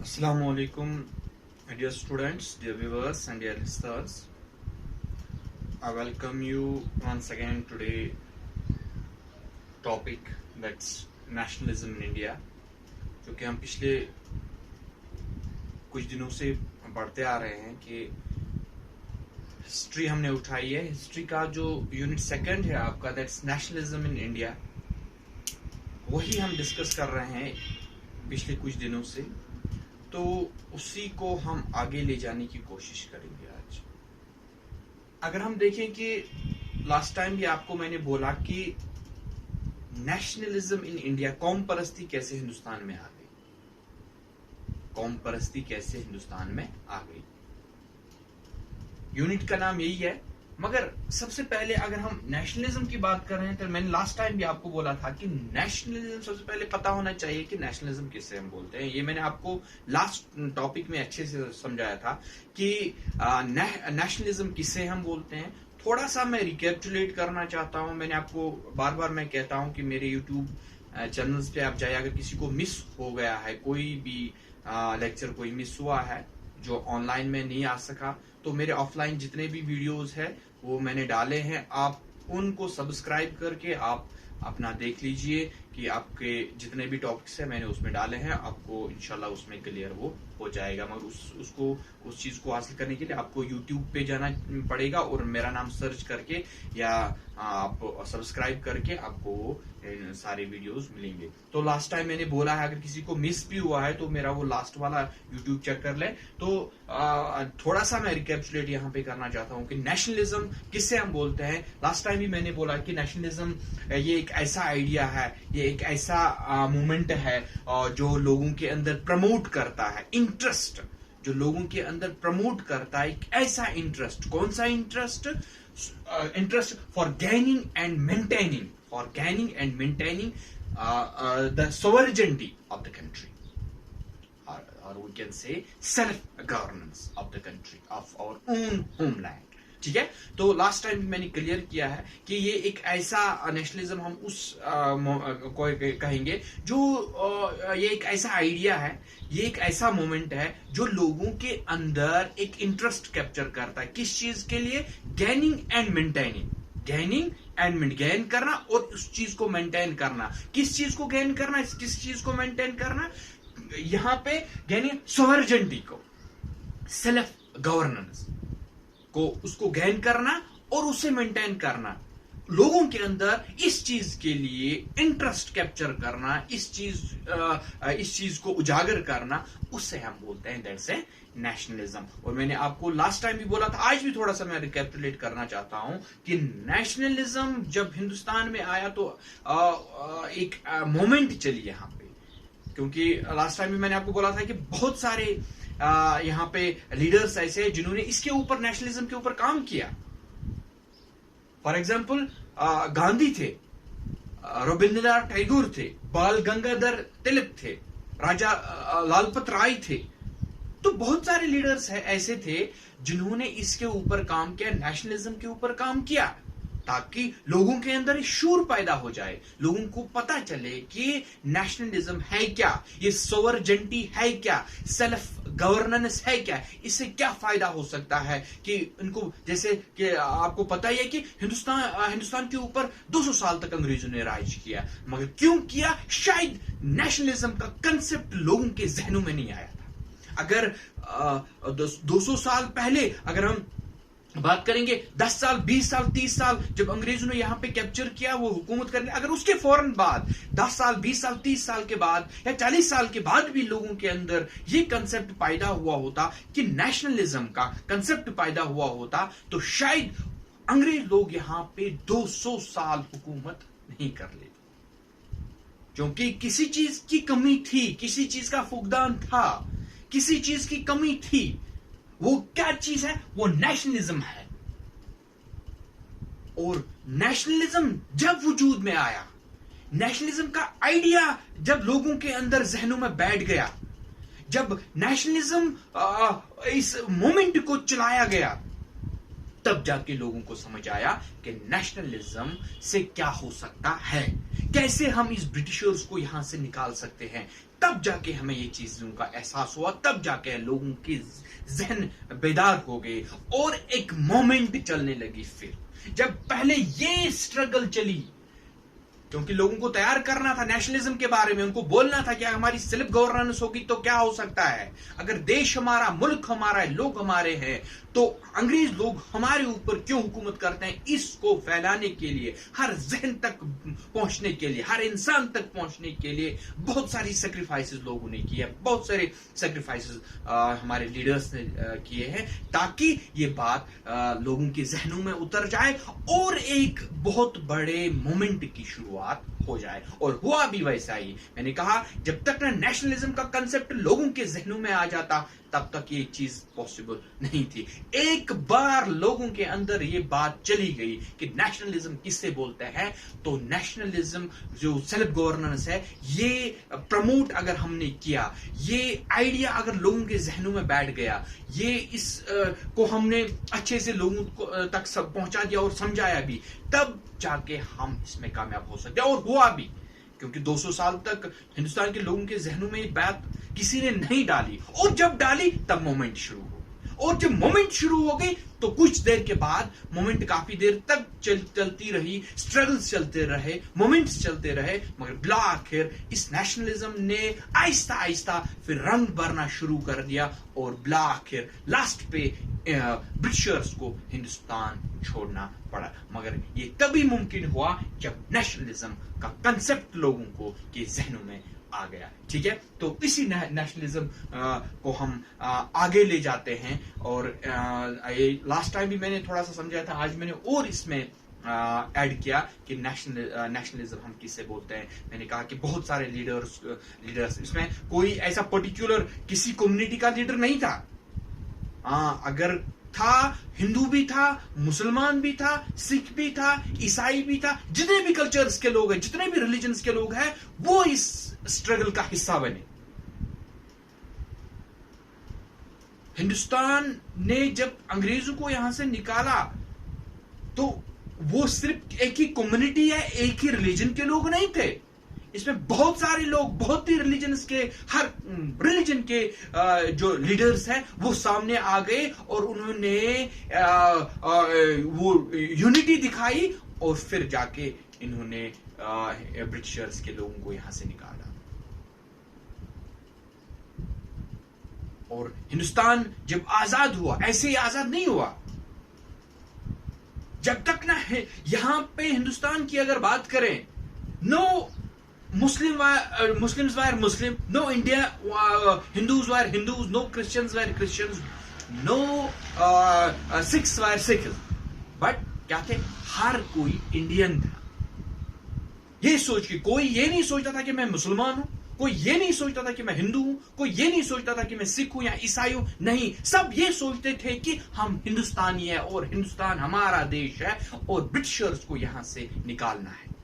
Assalamu alaikum, dear students, dear viewers, and dear listeners. I welcome you once again today. Topic that's nationalism in India, जो कि हम पिछले कुछ दिनों से पढ़ते आ रहे हैं कि हिस्ट्री हमने उठाई है. हिस्ट्री का जो यूनिट सेकंड है आपका, दैट्स नेशनलिज्म इन इंडिया, वही हम डिस्कस कर रहे हैं पिछले कुछ दिनों से. तो उसी को हम आगे ले जाने की कोशिश करेंगे आज. अगर हम देखें कि लास्ट टाइम भी आपको मैंने बोला कि नेशनलिज्म इन इंडिया, कौम परस्ती कैसे हिंदुस्तान में आ गई, कौम परस्ती कैसे हिंदुस्तान में आ गई. यूनिट का नाम यही है. मगर सबसे पहले अगर हम नेशनलिज्म की बात कर रहे हैं तो मैंने लास्ट टाइम भी आपको बोला था कि नेशनलिज्म सबसे पहले पता होना चाहिए कि नेशनलिज्म किससे हम बोलते हैं. ये मैंने आपको लास्ट टॉपिक में अच्छे से समझाया था कि नेशनलिज्म किससे हम बोलते हैं. थोड़ा सा मैं रिकैपिचुलेट करना चाहता हूं. मैंने आपको बार बार मैं कहता हूं कि मेरे यूट्यूब चैनल्स पे आप जाइए. अगर किसी को मिस हो गया है, कोई भी लेक्चर कोई मिस हुआ है जो ऑनलाइन में नहीं आ सका, तो मेरे ऑफलाइन जितने भी वीडियोस है वो मैंने डाले हैं. आप उनको सब्सक्राइब करके आप अपना देख लीजिए कि आपके जितने भी टॉपिक्स है मैंने उसमें डाले हैं. आपको इंशाल्लाह उसमें क्लियर वो हो जाएगा. मगर उस चीज को हासिल करने के लिए आपको यूट्यूब पे जाना पड़ेगा और मेरा नाम सर्च करके या आप सब्सक्राइब करके आपको वो सारे वीडियोस मिलेंगे. तो लास्ट टाइम मैंने बोला है अगर किसी को मिस भी हुआ है तो मेरा वो लास्ट वाला यूट्यूब चेक कर ले. तो थोड़ा सा मैं रिकैपिचुलेट यहाँ पे करना चाहता हूँ कि नेशनलिज्म किससे हम बोलते हैं. लास्ट टाइम भी मैंने बोला कि नेशनलिज्म ये एक ऐसा आइडिया है, ये एक ऐसा मूवमेंट है जो लोगों के अंदर प्रमोट करता है इंटरेस्ट, जो लोगों के अंदर प्रमोट करता है एक ऐसा इंटरेस्ट. कौन सा interest? Interest for gaining and maintaining, for gaining and maintaining the sovereignty of the country, or we can say self governance of the country, of our own homeland. ठीक है. तो लास्ट टाइम भी मैंने clear किया है कि ये एक ऐसा नेशनलिज्म हम उस को कहेंगे जो ये एक ऐसा आइडिया है, ये एक ऐसा मोमेंट है जो लोगों के अंदर एक इंटरेस्ट कैप्चर करता है. किस चीज के लिए? गैनिंग एंड मेंटेनिंग. गैनिंग एंड गेन करना और उस चीज को मेंटेन करना. किस चीज को गेन करना, किस चीज को मेंटेन करना? यहां पे यानी सोवरेनिटी को, सेल्फ गवर्नेंस को, उसको गेन करना और उसे मेंटेन करना. लोगों के अंदर इस चीज के लिए इंटरेस्ट कैप्चर करना, इस चीज को उजागर करना, उससे हम बोलते हैं दैट्स ए नेशनलिज्म. और मैंने आपको लास्ट टाइम भी बोला था, आज भी थोड़ा सा मैं रिकैपिचुलेट करना चाहता हूं कि नेशनलिज्म जब हिंदुस्तान में आया तो एक मोमेंट चली यहां पे. क्योंकि लास्ट टाइम भी मैंने आपको बोला था कि बहुत सारे यहाँ पे लीडर्स ऐसे हैं जिन्होंने इसके ऊपर, नेशनलिज्म के ऊपर काम किया. फॉर एग्जाम्पल गांधी थे, रविंद्रनाथ टैगोर थे, बाल गंगाधर तिलक थे, राजा लालपत राय थे. तो बहुत सारे लीडर्स ऐसे थे जिन्होंने इसके ऊपर काम किया, नेशनलिज्म के ऊपर काम किया, ताकि लोगों के अंदर शूर पैदा हो जाए, लोगों को पता चले कि नेशनलिज्म है क्या, ये सोवरेनिटी है क्या, सेल्फ गवर्नेंस है क्या, इससे क्या फायदा हो सकता है. कि इनको, जैसे कि आपको पता ही है कि हिंदुस्तान के ऊपर 200 साल तक अंग्रेजों ने राज किया. मगर क्यों किया? शायद नेशनलिज्म का कंसेप्ट लोगों के जहनों में नहीं आया था. अगर 200 साल पहले अगर हम बात करेंगे, 10 साल, 20 साल, 30 साल जब अंग्रेजों ने यहां पे कैप्चर किया वो हुकूमत करने, अगर उसके फौरन बाद 10 साल, 20 साल, 30 साल के बाद या 40 साल के बाद भी लोगों के अंदर ये कंसेप्ट पैदा हुआ होता कि नेशनलिज्म का कंसेप्ट पैदा हुआ होता, तो शायद अंग्रेज लोग यहां पे 200 साल हुकूमत नहीं कर लेते. क्योंकि किसी चीज की कमी थी, किसी चीज का फुकदान था, किसी चीज की कमी थी. वो क्या चीज है? वो नेशनलिज्म है. और नेशनलिज्म जब वजूद में आया, नेशनलिज्म का आइडिया जब लोगों के अंदर जहनों में बैठ गया, जब नेशनलिज्म इस मोमेंट को चलाया गया, तब जाके लोगों को समझ आया कि नेशनलिज्म से क्या हो सकता है, कैसे हम इस ब्रिटिशर्स को यहां से निकाल सकते हैं। तब जाके हमें ये चीजों का एहसास हुआ, तब जाके लोगों के जहन बेदार हो गए और एक मोमेंट चलने लगी। फिर जब पहले ये स्ट्रगल चली, क्योंकि लोगों को तैयार करना था नेशनलिज्म के बारे में, उनको बोलना था कि हमारी सेल्फ गवर्नेंस होगी तो क्या हो सकता है, अगर देश हमारा, मुल्क हमारा है, लोग हमारे हैं, तो अंग्रेज लोग हमारे ऊपर क्यों हुकूमत करते हैं। इसको फैलाने के लिए, हर जहन तक पहुंचने के लिए, हर इंसान तक पहुंचने के लिए बहुत सारी सेक्रीफाइसेस लोगों ने किए, बहुत सारे सेक्रीफाइसेस हमारे लीडर्स ने किए हैं, ताकि ये बात लोगों के जहनों में उतर जाए और एक बहुत बड़े मोमेंट की शुरुआत हो जाए। और हुआ भी वैसा ही। मैंने कहा, जब तक ना नेशनलिज्म का कंसेप्ट लोगों के जहनों में आ जाता, तब तक ये चीज पॉसिबल नहीं थी। एक बार लोगों के अंदर ये बात चली गई कि नेशनलिज्म किससे बोलते हैं, तो नेशनलिज्म जो सेल्फ गवर्नेंस है, ये प्रमोट अगर हमने किया, ये आइडिया अगर लोगों के जहनों में बैठ गया, ये इस को हमने अच्छे से लोगों तक सब पहुंचा दिया और समझाया भी, तब जाके हम इसमें कामयाब हो सकते हैं। और हुआ भी, क्योंकि 200 साल तक हिंदुस्तान के लोगों के जहनों में ये बात किसी ने नहीं डाली, और जब डाली तब मोमेंट शुरू हो, और जब मोमेंट शुरू हो गई तो कुछ देर के बाद मोमेंट काफी देर तक चलती रही, स्ट्रगल्स चलते रहे, मोमेंट्स चलते रहे, मगर बिला आखिर इस नेशनलिज्म ने आहिस्ता आहिस्ता फिर रंग भरना शुरू कर दिया, और बिला आखिर लास्ट पे ब्रिटिशर्स को हिंदुस्तान छोड़ना पड़ा। मगर ये तभी मुमकिन हुआ जब नेशनलिज्म का कंसेप्ट लोगों को के जहनों में आ गया। ठीक है, तो इसी नेशनलिज्म को हम आगे ले जाते हैं। और ये लास्ट टाइम भी मैंने थोड़ा सा समझाया था, आज मैंने और इसमें ऐड किया कि नेशनलिज्म हम किसे बोलते हैं। मैंने कहा कि बहुत सारे लीडर्स इसमें कोई ऐसा पर्टिकुलर किसी कम्युनिटी का लीडर नहीं था। अगर था, हिंदू भी था, मुसलमान भी था, सिख भी था, ईसाई भी था, जितने भी कल्चर्स के लोग हैं, जितने भी रिलीजन्स के लोग हैं, वो इस स्ट्रगल का हिस्सा बने। हिंदुस्तान ने जब अंग्रेजों को यहां से निकाला, तो वो सिर्फ एक ही कम्युनिटी या एक ही रिलीजन के लोग नहीं थे। इसमें बहुत सारे लोग, बहुत ही रिलीजन्स के, हर रिलीजन के जो लीडर्स हैं वो सामने आ गए, और उन्होंने वो यूनिटी दिखाई, और फिर जाके इन्होंने ब्रिटिशर्स के लोगों को यहां से निकाला। और हिंदुस्तान जब आजाद हुआ, ऐसे ही आजाद नहीं हुआ। जब तक ना यहां पे हिंदुस्तान की अगर बात करें, no Muslims were Muslim, no Hindus were Hindus, no Christians were Christians, no Sikhs were Sikhs, but क्या थे, हर कोई इंडियन था। ये सोच के कोई ये नहीं सोचता था कि मैं मुसलमान हूं, कोई ये नहीं सोचता था कि मैं हिंदू हूं, कोई ये नहीं सोचता था कि मैं सिख हूं या ईसाई हूं। नहीं, सब ये सोचते थे कि हम हिंदुस्तानी है और हिंदुस्तान हमारा देश है और ब्रिटिशर्स को यहां से निकालना है।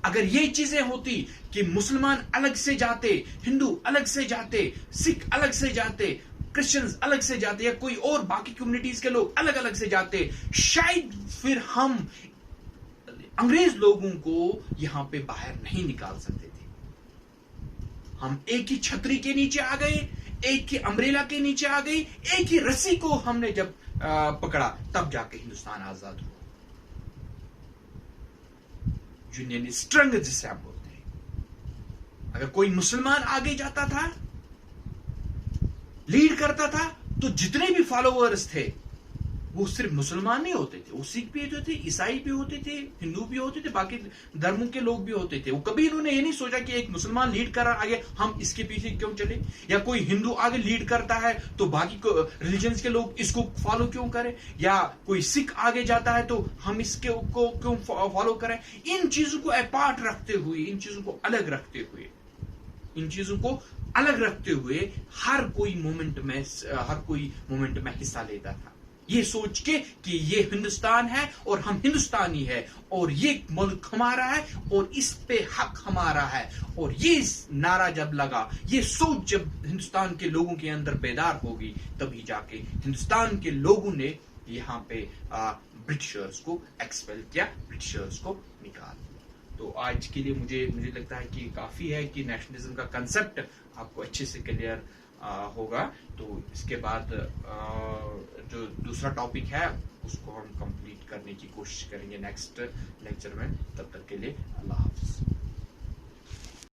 अगर ये चीजें होती कि मुसलमान अलग से जाते, हिंदू अलग से जाते, सिख अलग से जाते, क्रिश्चियंस अलग से जाते, या कोई और बाकी कम्युनिटीज के लोग अलग अलग से जाते, शायद फिर हम अंग्रेज लोगों को यहां पे बाहर नहीं निकाल सकते थे। हम एक ही छतरी के नीचे आ गए, एक ही अम्ब्रेला के नीचे आ गए, एक ही रस्सी को हमने जब पकड़ा, तब जाके हिंदुस्तान आजाद हुआ। यूनियन स्ट्रेंथ जिसे आप बोलते हैं। अगर कोई मुसलमान आगे जाता था, लीड करता था, तो जितने भी फॉलोअर्स थे वो सिर्फ मुसलमान नहीं होते थे, वो सिख भी होते थे, ईसाई भी होते थे, हिंदू भी होते थे, बाकी धर्मों के लोग भी होते थे। वो कभी इन्होंने ये नहीं सोचा कि एक मुसलमान लीड कर रहा आगे, हम इसके पीछे क्यों चले, या कोई हिंदू आगे लीड करता है तो बाकी रिलीजन्स के लोग इसको फॉलो क्यों करें, या कोई सिख आगे जाता है तो हम इसके को क्यों फॉलो करें। इन चीजों को अपार्ट रखते हुए, इन चीजों को अलग रखते हुए, इन चीजों को अलग रखते हुए हर कोई मोमेंट में हिस्सा लेता था, ये सोच के कि ये हिंदुस्तान है और हम हिंदुस्तानी है, और ये मुल्क हमारा है और इस पे हक हमारा है। और ये नारा जब लगा, ये सोच जब हिंदुस्तान के लोगों के अंदर बेदार होगी, तभी जाके हिंदुस्तान के लोगों ने यहाँ पे ब्रिटिशर्स को एक्सपेल किया, ब्रिटिशर्स को निकाल दिया। तो आज के लिए मुझे लगता है कि काफी है कि नेशनलिज्म का कंसेप्ट आपको अच्छे से क्लियर होगा। तो इसके बाद जो दूसरा टॉपिक है उसको हम कंप्लीट करने की कोशिश करेंगे नेक्स्ट लेक्चर में। तब तक के लिए अल्लाह हाफिज।